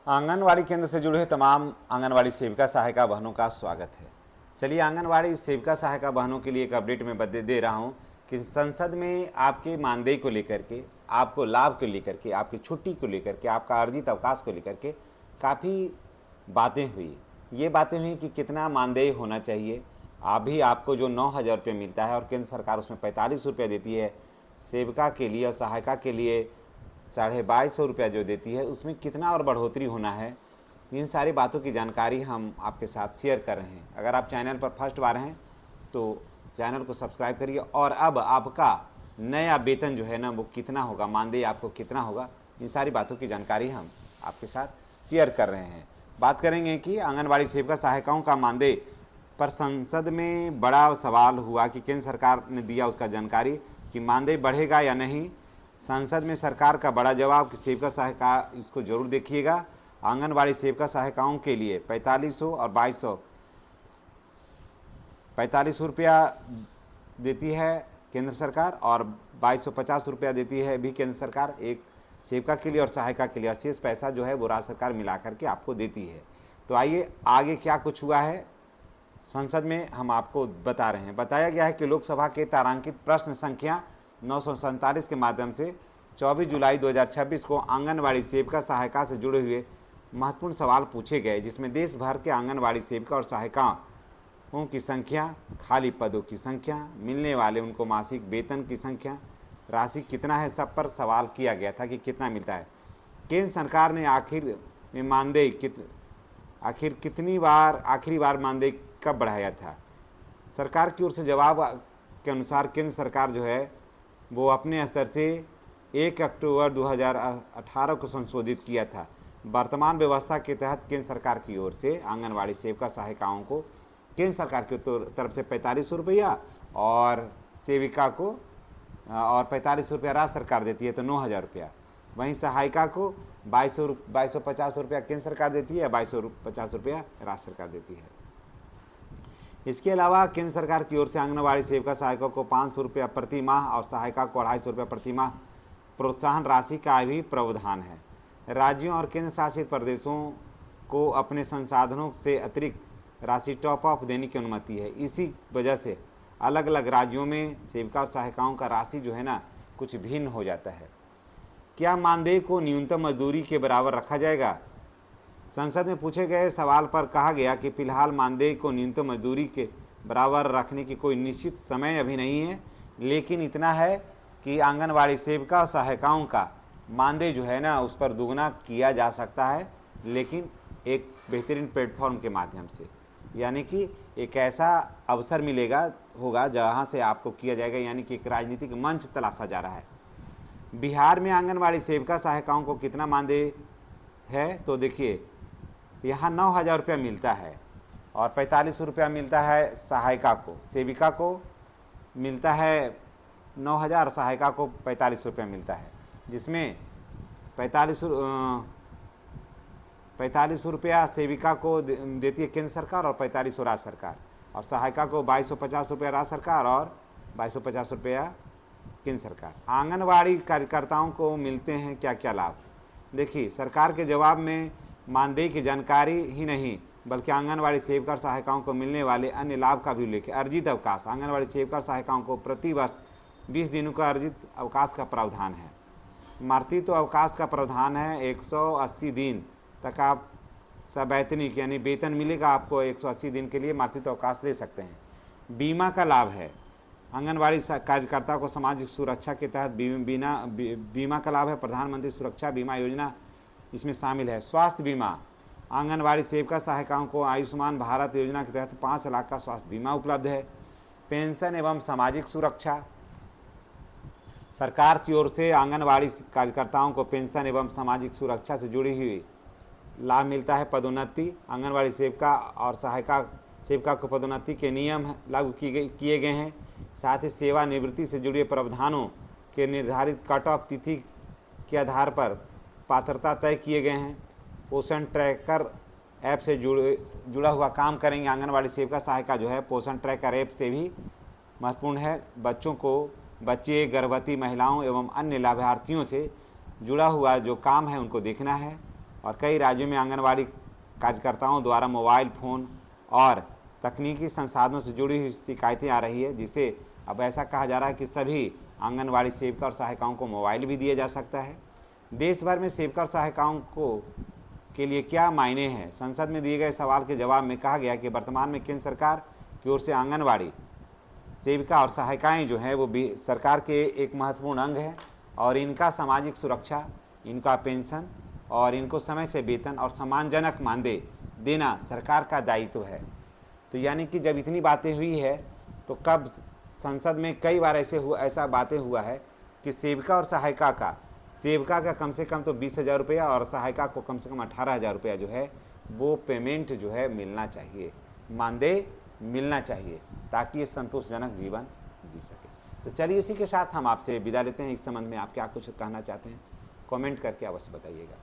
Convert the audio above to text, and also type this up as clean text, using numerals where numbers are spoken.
आंगनवाड़ी केंद्र से जुड़े तमाम आंगनवाड़ी सेविका सहायिका बहनों का स्वागत है। चलिए, आंगनवाड़ी सेविका सहायिका बहनों के लिए एक अपडेट मैं दे रहा हूं कि संसद में आपके मानदेय को लेकर के, आपको लाभ को लेकर के, आपकी छुट्टी को लेकर के, आपका अर्जित अवकाश को लेकर के काफ़ी बातें हुई। ये बातें हुई कि कितना मानदेय होना चाहिए। अभी आपको जो 9,000 रुपये मिलता है और केंद्र सरकार उसमें 45 रुपये देती है, सेविका के लिए और सहायिका के लिए 2250 रुपया जो देती है, उसमें कितना और बढ़ोतरी होना है। इन सारी बातों की जानकारी हम आपके साथ शेयर कर रहे हैं। अगर आप चैनल पर फर्स्ट बार हैं तो चैनल को सब्सक्राइब करिए। और अब आपका नया वेतन जो है ना, वो कितना होगा, मानदेय आपको कितना होगा, इन सारी बातों की जानकारी हम आपके साथ शेयर कर रहे हैं। बात करेंगे कि आंगनबाड़ी सेविका सहायिकाओं का मानदेय पर संसद में बड़ा सवाल हुआ कि केंद्र सरकार ने दिया उसका जानकारी कि मानदेय बढ़ेगा या नहीं। संसद में सरकार का बड़ा जवाब कि सेविका सहायिका, इसको जरूर देखिएगा। आंगनबाड़ी सेविका सहायिकाओं के लिए 4500 और 2200 45 रुपया देती है केंद्र सरकार और 2250 रुपया देती है भी केंद्र सरकार, एक सेविका के लिए और सहायिका के लिए। शेष पैसा जो है वो राज्य सरकार मिला करके आपको देती है। तो आइए आगे क्या कुछ हुआ है संसद में हम आपको बता रहे हैं। बताया गया है कि लोकसभा के तारांकित प्रश्न संख्या 947 के माध्यम से 24 जुलाई 2026 को आंगनवाड़ी सेविका सहायिका से जुड़े हुए महत्वपूर्ण सवाल पूछे गए, जिसमें देश भर के आंगनवाड़ी सेविका और सहायिकाओं की संख्या, खाली पदों की संख्या, मिलने वाले उनको मासिक वेतन की संख्या, राशि कितना है, सब पर सवाल किया गया था कि कितना मिलता है। केंद्र सरकार ने आखिर में मानदेय आखिरी बार मानदेय कब बढ़ाया था। सरकार की ओर से जवाब के अनुसार केंद्र सरकार जो है वो अपने स्तर से 1 अक्टूबर 2018 को संशोधित किया था। वर्तमान व्यवस्था के तहत केंद्र सरकार की ओर से आंगनवाड़ी सेविका सहायिकाओं को केंद्र सरकार की तरफ से 4500 रुपया और सेविका को और 45 रुपया राज्य सरकार देती है, तो 9,000 रुपया। वहीं सहायिका को 2250 रुपया केंद्र सरकार देती है, 2250 रुपया राज्य सरकार देती है। इसके अलावा केंद्र सरकार की ओर से आंगनवाड़ी सेविका सहायिका को 500 रुपया प्रति माह और सहायिका को 250 रुपया प्रति माह प्रोत्साहन राशि का भी प्रावधान है। राज्यों और केंद्र शासित प्रदेशों को अपने संसाधनों से अतिरिक्त राशि टॉप अप देने की अनुमति है। इसी वजह से अलग अलग राज्यों में सेविका और सहायिकाओं का राशि जो है ना, कुछ भिन्न हो जाता है। क्या मानदेय को न्यूनतम मजदूरी के बराबर रखा जाएगा। संसद में पूछे गए सवाल पर कहा गया कि फिलहाल मानदेय को न्यूनतम मजदूरी के बराबर रखने की कोई निश्चित समय अभी नहीं है, लेकिन इतना है कि आंगनवाड़ी सेविका और सहायिकाओं का मानदेय जो है ना, उस पर दुगना किया जा सकता है, लेकिन एक बेहतरीन प्लेटफॉर्म के माध्यम से। यानी कि एक ऐसा अवसर होगा जहाँ से आपको किया जाएगा, यानी कि एक राजनीतिक मंच तलाशा जा रहा है। बिहार में आंगनवाड़ी सेविका सहायिकाओं को कितना मानदेय है, तो देखिए यहाँ 9,000 रुपया मिलता है और 45 रुपया मिलता है सहायिका को। सेविका को मिलता है 9,000, सहायिका को 45 रुपया मिलता है, जिसमें 45 रुपया सेविका को देती है केंद्र सरकार और 45 राज्य सरकार, और सहायिका को 2250 रुपया राज्य सरकार और 2250 रुपया केंद्र सरकार। आंगनवाड़ी कार्यकर्ताओं को मिलते हैं क्या क्या लाभ। देखिए, सरकार के जवाब में मानदेय की जानकारी ही नहीं बल्कि आंगनवाड़ी सेविका और सहायिकाओं को मिलने वाले अन्य लाभ का भी उल्लेख है। अर्जित अवकाश। आंगनवाड़ी सेविका और सहायिकाओं को प्रति वर्ष 20 दिनों का अर्जित अवकाश का प्रावधान है। मातृत्व अवकाश का प्रावधान है। 180 दिन तक आप सवैतनिक यानी वेतन मिलेगा आपको। 180 दिन के लिए मातृत्व अवकाश ले सकते हैं। बीमा का लाभ है। आंगनवाड़ी कार्यकर्ता को सामाजिक सुरक्षा के तहत बीमा का लाभ है। प्रधानमंत्री सुरक्षा बीमा योजना इसमें शामिल है। स्वास्थ्य बीमा। आंगनवाड़ी सेविका सहायिकाओं को आयुष्मान भारत योजना के तहत 5 लाख का स्वास्थ्य बीमा उपलब्ध है। पेंशन एवं सामाजिक सुरक्षा। सरकार की ओर से आंगनवाड़ी कार्यकर्ताओं को पेंशन एवं सामाजिक सुरक्षा से जुड़ी हुई लाभ मिलता है। पदोन्नति। आंगनवाड़ी सेविका और सेविका को पदोन्नति के नियम लागू किए गए हैं। साथ ही सेवानिवृत्ति से जुड़े प्रावधानों के निर्धारित कट ऑफ तिथि के आधार पर पात्रता तय किए गए हैं। पोषण ट्रैकर ऐप से जुड़ा हुआ काम करेंगे। आंगनवाड़ी सेविका सहायिका जो है पोषण ट्रैकर ऐप से भी महत्वपूर्ण है। बच्चे, गर्भवती महिलाओं एवं अन्य लाभार्थियों से जुड़ा हुआ जो काम है उनको देखना है। और कई राज्यों में आंगनवाड़ी कार्यकर्ताओं द्वारा मोबाइल फ़ोन और तकनीकी संसाधनों से जुड़ी हुई शिकायतें आ रही है, जिसे अब ऐसा कहा जा रहा है कि सभी आंगनवाड़ी सेविका और सहायिकाओं को मोबाइल भी दिया जा सकता है। देश भर में सेविका और सहायिकाओं को के लिए क्या मायने हैं? संसद में दिए गए सवाल के जवाब में कहा गया कि वर्तमान में केंद्र सरकार की ओर से आंगनवाड़ी सेविका और सहायिकाएँ जो हैं वो भी सरकार के एक महत्वपूर्ण अंग है और इनका सामाजिक सुरक्षा, इनका पेंशन और इनको समय से वेतन और सम्मानजनक मानदेय देना सरकार का दायित्व है। तो यानी कि जब इतनी बातें हुई है तो कब संसद में कई बार ऐसा बातें हुआ है कि सेविका और सहायिका का, सेविका का कम से कम तो 20,000 रुपया और सहायिका को कम से कम 18,000 रुपया जो है वो पेमेंट जो है मिलना चाहिए, मानदेय मिलना चाहिए, ताकि ये संतोषजनक जीवन जी सके। तो चलिए इसी के साथ हम आपसे विदा लेते हैं। इस संबंध में आप क्या कुछ कहना चाहते हैं, कमेंट करके अवश्य बताइएगा।